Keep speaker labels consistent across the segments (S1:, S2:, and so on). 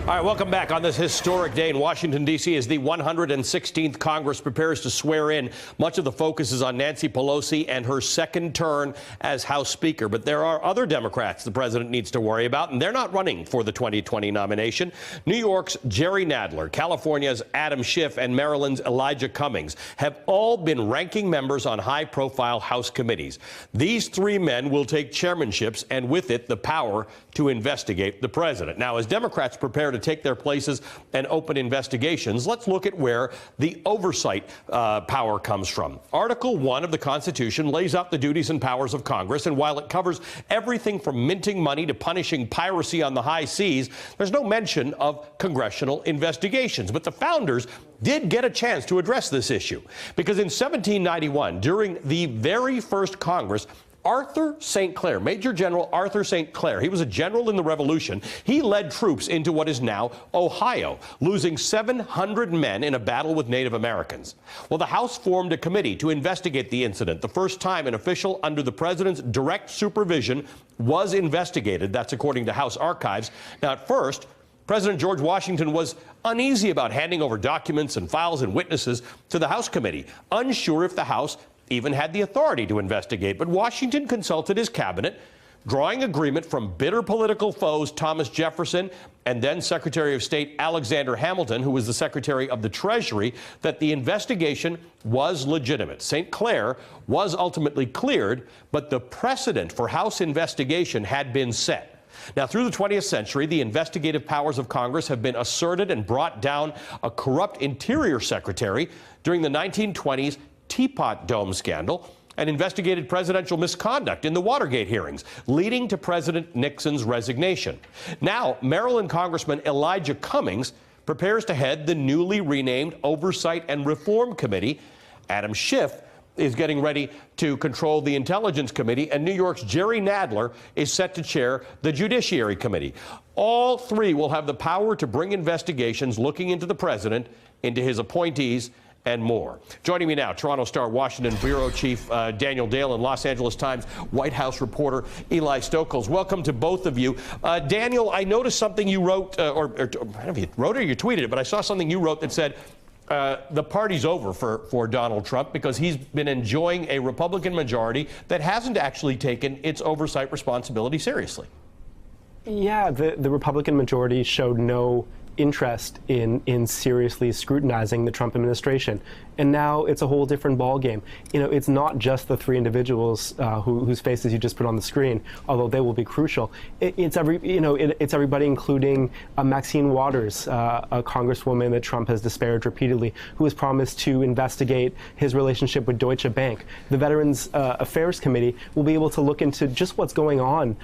S1: All right, welcome back on this historic day in Washington, D.C. as the 116th Congress prepares to swear in. Much of the focus is on Nancy Pelosi and her second turn as House Speaker. But there are other Democrats the president needs to worry about, and they're not running for the 2020 nomination. New York's Jerry Nadler, California's Adam Schiff, and Maryland's Elijah Cummings have all been ranking members on high-profile House committees. These three men will take chairmanships and with it the power to investigate the president. Now, as Democrats prepare to take their places and open investigations, let's look at where the oversight power comes from. Article 1 of the Constitution lays out the duties and powers of Congress, and while it covers everything from minting money to punishing piracy on the high seas, there's no mention of congressional investigations. But the founders did get a chance to address this issue, because in 1791, during the very first Congress, Arthur St. Clair, Major General Arthur St. Clair, he was a general in the Revolution. He led troops into what is now Ohio, losing 700 men in a battle with Native Americans. Well, the House formed a committee to investigate the incident. The first time an official under the president's direct supervision was investigated. That's according to House archives. Now, at first, President George Washington was uneasy about handing over documents and files and witnesses to the House committee, unsure if the House even had the authority to investigate. But Washington consulted his cabinet, drawing agreement from bitter political foes Thomas Jefferson and then Secretary of State Alexander Hamilton, who was the Secretary of the Treasury, that the investigation was legitimate. St. Clair was ultimately cleared, but the precedent for House investigation had been set. Now, through the 20th century, the investigative powers of Congress have been asserted and brought down a corrupt Interior Secretary during the 1920s Teapot Dome scandal and investigated presidential misconduct in the Watergate hearings, leading to President Nixon's resignation. Now, Maryland Congressman Elijah Cummings prepares to head the newly renamed Oversight and Reform Committee. Adam Schiff is getting ready to control the Intelligence Committee, and New York's Jerry Nadler is set to chair the Judiciary Committee. All three will have the power to bring investigations looking into the president, into his appointees, and more. Joining me now, Toronto Star Washington Bureau Chief Daniel Dale and Los Angeles Times White House reporter Eli Stokols. Welcome to both of you. Daniel, I noticed something you wrote, or I don't know if you wrote it or you tweeted it, but I saw something you wrote that said the party's over for Donald Trump because he's been enjoying a Republican majority that hasn't actually taken its oversight responsibility seriously.
S2: Yeah, the Republican majority showed no interest in seriously scrutinizing the Trump administration. And now it's a whole different ballgame. You know, it's not just the three individuals whose faces you just put on the screen, although they will be crucial. It's everybody, including Maxine Waters, a congresswoman that Trump has disparaged repeatedly, who has promised to investigate his relationship with Deutsche Bank. The Veterans Affairs Committee will be able to look into just what's going on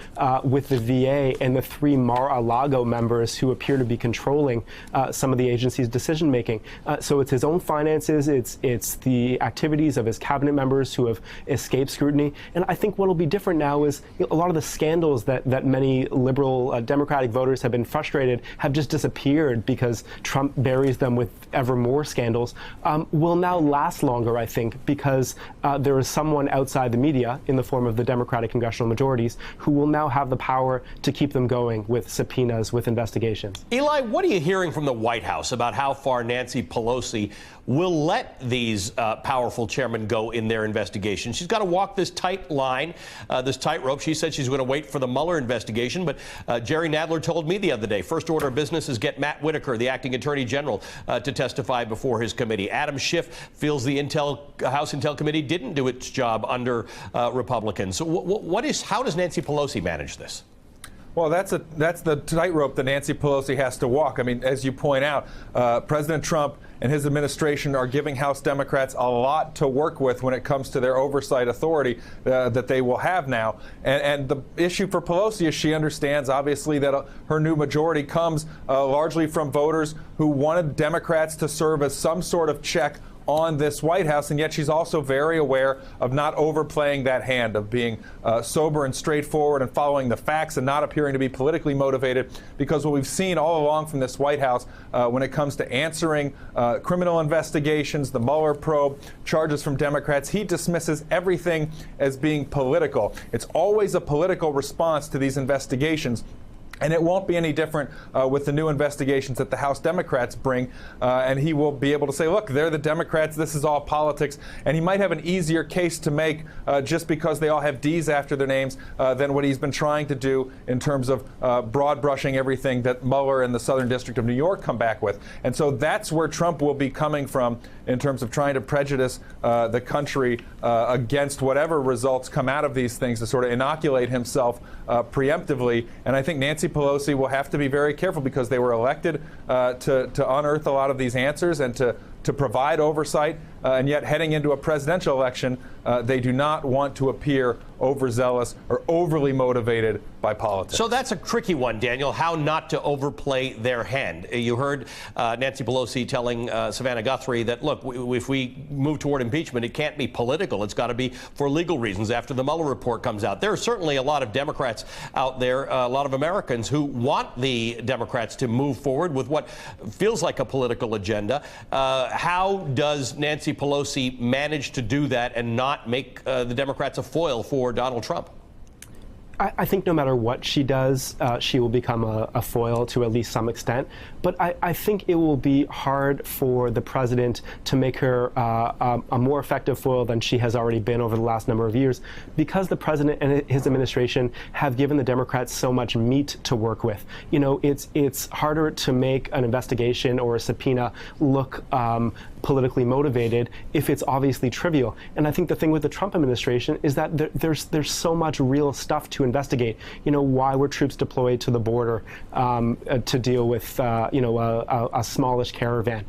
S2: with the VA and the three Mar-a-Lago members who appear to be controlling some of the agency's decision making. So it's his own finances. It's the activities of his cabinet members who have escaped scrutiny. And I think what will be different now is a lot of the scandals that many liberal Democratic voters have been frustrated have just disappeared because Trump buries them with ever more scandals, will now last longer, I think, because there is someone outside the media in the form of the Democratic congressional majorities who will now have the power to keep them going with subpoenas, with investigations.
S1: Eli, what are you hearing from the White House about how far Nancy Pelosi will let these powerful chairmen go in their investigation? She's got to walk this tight line, this tightrope. She said she's going to wait for the Mueller investigation, but Jerry Nadler told me the other day, first order of business is get Matt Whitaker, the acting attorney general, to testify before his committee. Adam Schiff feels the House Intel Committee didn't do its job under Republicans. So how does Nancy Pelosi manage this?
S3: Well, that's the tightrope that Nancy Pelosi has to walk. I mean, as you point out, President Trump and his administration are giving House Democrats a lot to work with when it comes to their oversight authority that they will have now. And the issue for Pelosi is she understands, obviously, that her new majority comes largely from voters who wanted Democrats to serve as some sort of check on this White House, and yet she's also very aware of not overplaying that hand, of being sober and straightforward and following the facts and not appearing to be politically motivated, because what we've seen all along from this White House when it comes to answering criminal investigations, the Mueller probe, charges from Democrats, he dismisses everything as being political. It's always a political response to these investigations. And it won't be any different with the new investigations that the House Democrats bring. And he will be able to say, look, they're the Democrats. This is all politics. And he might have an easier case to make just because they all have D's after their names than what he's been trying to do in terms of broad brushing everything that Mueller and the Southern District of New York come back with. And so that's where Trump will be coming from in terms of trying to prejudice the country against whatever results come out of these things to sort of inoculate himself preemptively. And I think Nancy Pelosi will have to be very careful because they were elected to unearth a lot of these answers and to provide oversight. And yet heading into a presidential election, they do not want to appear overzealous or overly motivated by politics.
S1: So that's a tricky one, Daniel, how not to overplay their hand. You heard Nancy Pelosi telling Savannah Guthrie that, look, if we move toward impeachment, it can't be political. It's got to be for legal reasons after the Mueller report comes out. There are certainly a lot of Democrats out there, a lot of Americans who want the Democrats to move forward with what feels like a political agenda. How does Nancy Pelosi manage to do that and not make the Democrats a foil for Donald Trump?
S2: I think no matter what she does, she will become a foil to at least some extent. But I think it will be hard for the president to make her a more effective foil than she has already been over the last number of years, because the president and his administration have given the Democrats so much meat to work with. You know, it's harder to make an investigation or a subpoena look politically motivated if it's obviously trivial. And I think the thing with the Trump administration is that there's so much real stuff to investigate. You know, why were troops deployed to the border to deal with a smallish caravan?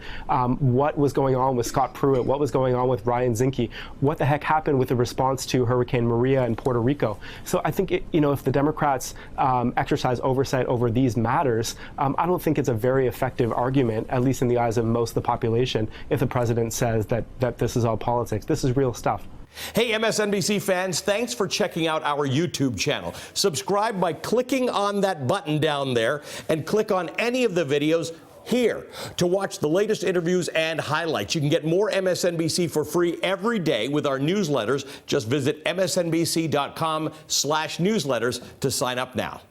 S2: What was going on with Scott Pruitt? What was going on with Ryan Zinke? What the heck happened with the response to Hurricane Maria in Puerto Rico? So I think if the Democrats exercise oversight over these matters, I don't think it's a very effective argument, at least in the eyes of most of the population, if the president says that this is all politics. This is real stuff.
S1: Hey, MSNBC fans, thanks for checking out our YouTube channel. Subscribe by clicking on that button down there and click on any of the videos here to watch the latest interviews and highlights. You can get more MSNBC for free every day with our newsletters. Just visit msnbc.com/newsletters to sign up now.